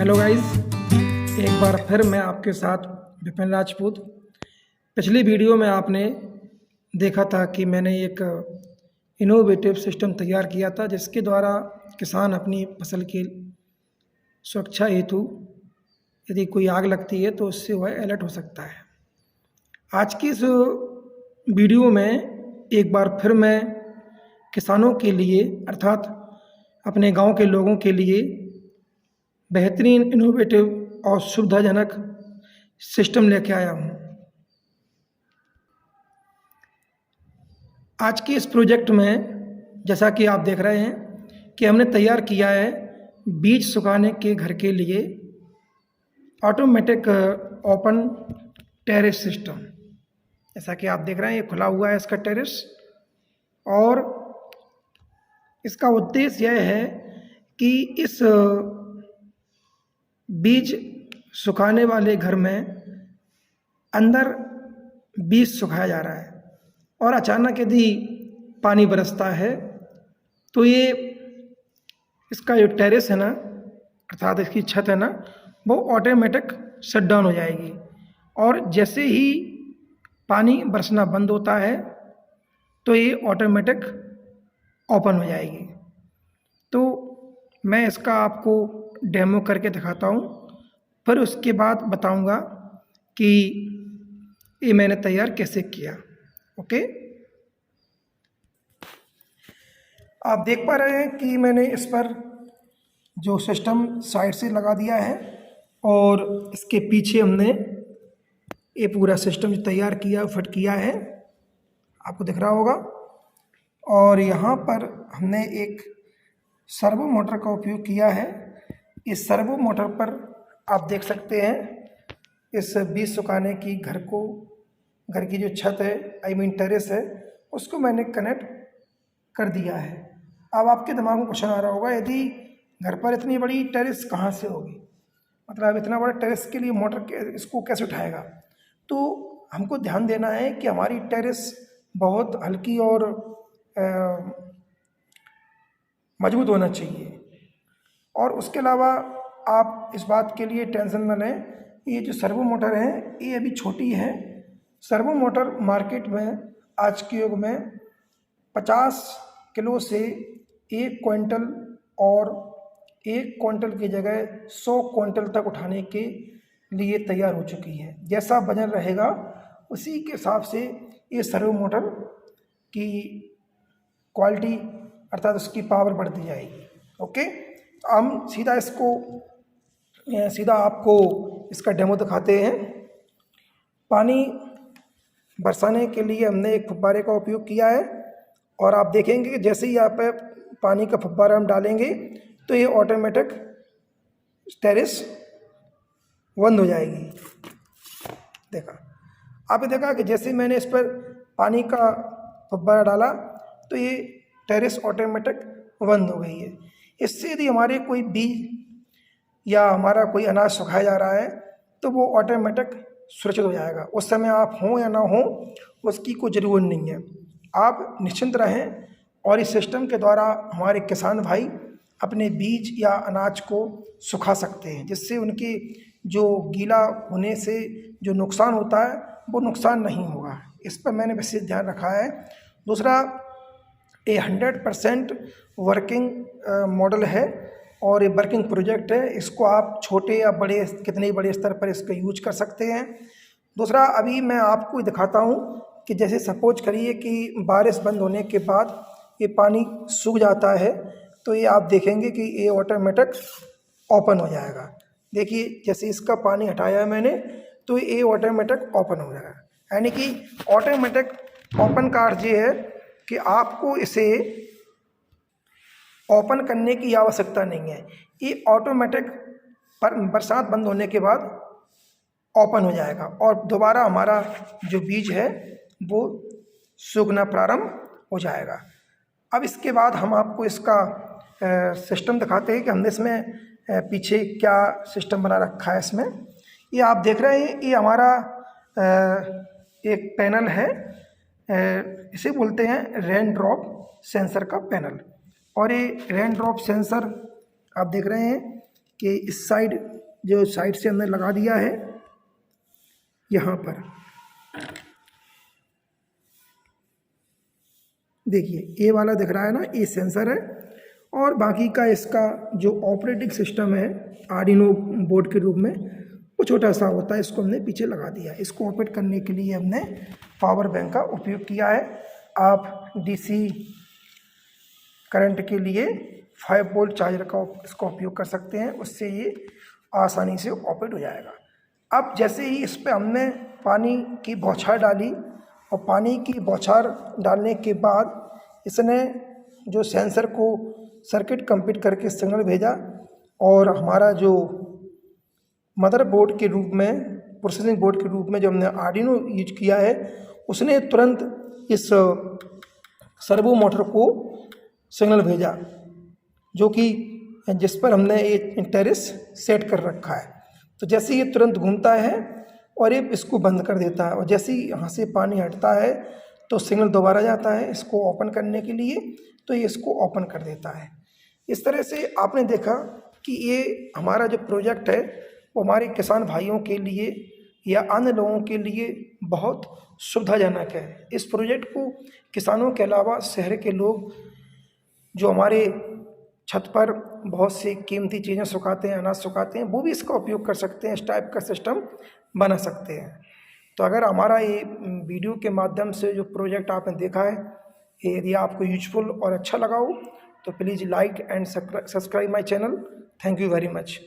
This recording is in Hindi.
हेलो गाइस, एक बार फिर मैं आपके साथ विपिन राजपूत। पिछली वीडियो में आपने देखा था कि मैंने एक इनोवेटिव सिस्टम तैयार किया था जिसके द्वारा किसान अपनी फसल की सुरक्षा हेतु यदि कोई आग लगती है तो उससे वह अलर्ट हो सकता है। आज की इस वीडियो में एक बार फिर मैं किसानों के लिए अर्थात अपने गांव के लोगों के लिए बेहतरीन इनोवेटिव और सुविधाजनक सिस्टम लेके आया हूँ। आज के इस प्रोजेक्ट में जैसा कि आप देख रहे हैं कि हमने तैयार किया है बीज सुखाने के घर के लिए ऑटोमेटिक ओपन टेरेस सिस्टम। जैसा कि आप देख रहे हैं ये खुला हुआ है इसका टेरेस, और इसका उद्देश्य यह है कि इस बीज सुखाने वाले घर में अंदर बीज सुखाया जा रहा है और अचानक यदि पानी बरसता है तो ये इसका जो टेरेस है ना अर्थात इसकी छत है ना वो ऑटोमेटिक शट डाउन हो जाएगी, और जैसे ही पानी बरसना बंद होता है तो ये ऑटोमेटिक ओपन हो जाएगी। तो मैं इसका आपको डेमो करके दिखाता हूँ, फिर उसके बाद बताऊँगा कि ये मैंने तैयार कैसे किया। ओके, आप देख पा रहे हैं कि मैंने इस पर जो सिस्टम साइड से लगा दिया है और इसके पीछे हमने ये पूरा सिस्टम जो तैयार किया फिट किया है, आपको दिख रहा होगा। और यहाँ पर हमने एक सर्वो मोटर का उपयोग किया है। इस सर्वो मोटर पर आप देख सकते हैं इस बीज सुखाने की घर की जो छत है टेरेस है उसको मैंने कनेक्ट कर दिया है। अब आपके दिमाग में क्वेश्चन आ रहा होगा यदि घर पर इतनी बड़ी टेरेस कहाँ से होगी, मतलब इतना बड़ा टेरेस के लिए मोटर इसको कैसे उठाएगा। तो हमको ध्यान देना है कि हमारी टेरेस बहुत हल्की और मजबूत होना चाहिए। और उसके अलावा आप इस बात के लिए टेंशन न लें, ये जो सर्वो मोटर है ये अभी छोटी है। सर्वो मोटर मार्केट में आज के युग में 50 किलो से 1 क्विंटल और 1 क्विंटल की जगह 100 क्विंटल तक उठाने के लिए तैयार हो चुकी है। जैसा वजन रहेगा उसी के हिसाब से ये सर्वो मोटर की क्वालिटी अर्थात उसकी पावर बढ़ती जाएगी। ओके, तो हम सीधा आपको इसका डेमो दिखाते हैं। पानी बरसाने के लिए हमने एक फव्वारे का उपयोग किया है, और आप देखेंगे कि जैसे ही आप पानी का फव्वारा हम डालेंगे तो ये ऑटोमेटिक टेरेस बंद हो जाएगी। आपने देखा कि जैसे ही मैंने इस पर पानी का फव्वारा डाला तो ये टेरेस ऑटोमेटिक बंद हो गई है। इससे यदि हमारे कोई बीज या हमारा कोई अनाज सुखाया जा रहा है तो वो ऑटोमेटिक सुरक्षित हो जाएगा। उस समय आप हों या ना हों उसकी कोई ज़रूरत नहीं है, आप निश्चिंत रहें। और इस सिस्टम के द्वारा हमारे किसान भाई अपने बीज या अनाज को सुखा सकते हैं, जिससे उनके जो गीला होने से जो नुकसान होता है वो नुकसान नहीं होगा। इस पर मैंने विशेष ध्यान रखा है। दूसरा, ये 100% वर्किंग मॉडल है और ये वर्किंग प्रोजेक्ट है। इसको आप छोटे या बड़े कितने बड़े स्तर पर इसका यूज कर सकते हैं। दूसरा, अभी मैं आपको दिखाता हूँ कि जैसे सपोज करिए कि बारिश बंद होने के बाद ये पानी सूख जाता है तो ये आप देखेंगे कि ये ऑटोमेटिक ओपन हो जाएगा। देखिए जैसे इसका पानी हटाया है मैंने तो ये ऑटोमेटिक ओपन हो जाएगा। यानी कि ऑटोमेटिक ओपन का अर्थ ये है कि आपको इसे ओपन करने की आवश्यकता नहीं है, ये ऑटोमेटिक बरसात बंद होने के बाद ओपन हो जाएगा और दोबारा हमारा जो बीज है वो सूखना प्रारंभ हो जाएगा। अब इसके बाद हम आपको इसका सिस्टम दिखाते हैं कि हमने इसमें पीछे क्या सिस्टम बना रखा है। इसमें ये आप देख रहे हैं ये हमारा एक पैनल है, इसे बोलते हैं रेन ड्रॉप सेंसर का पैनल। और ये रेन ड्रॉप सेंसर आप देख रहे हैं कि इस साइड जो साइड से हमने लगा दिया है यहाँ पर, देखिए ये वाला दिख रहा है ना, ये सेंसर है, और बाकी का इसका जो ऑपरेटिंग सिस्टम है आर्डिनो बोर्ड के रूप में वो छोटा सा होता है, इसको हमने पीछे लगा दिया है। इसको ऑपरेट करने के लिए हमने पावर बैंक का उपयोग किया है। आप डीसी करंट के लिए 5 वोल्ट चार्जर का इसका उपयोग कर सकते हैं, उससे ये आसानी से ऑपरेट हो जाएगा। अब जैसे ही इस पर हमने पानी की बौछार डाली, और पानी की बौछार डालने के बाद इसने जो सेंसर को सर्किट कंप्लीट करके सिग्नल भेजा, और हमारा जो मदरबोर्ड के रूप में, प्रोसेसिंग बोर्ड के रूप में जो हमने आर्डिनो यूज किया है, उसने तुरंत इस सर्वो मोटर को सिग्नल भेजा, जो कि जिस पर हमने ये टेरेस सेट कर रखा है। तो जैसे ये तुरंत घूमता है और ये इसको बंद कर देता है, और जैसे ही यहाँ से पानी हटता है तो सिग्नल दोबारा जाता है इसको ओपन करने के लिए, तो ये इसको ओपन कर देता है। इस तरह से आपने देखा कि ये हमारा जो प्रोजेक्ट है वो हमारे किसान भाइयों के लिए या अन्य लोगों के लिए बहुत सुविधाजनक है। इस प्रोजेक्ट को किसानों के अलावा शहर के लोग जो हमारे छत पर बहुत सी कीमती चीज़ें सुखाते हैं, अनाज सुखाते हैं, वो भी इसका उपयोग कर सकते हैं, इस टाइप का सिस्टम बना सकते हैं। तो अगर हमारा ये वीडियो के माध्यम से जो प्रोजेक्ट आपने देखा है, यदि आपको यूजफुल और अच्छा लगा हो तो please like and subscribe my channel. Thank you very much.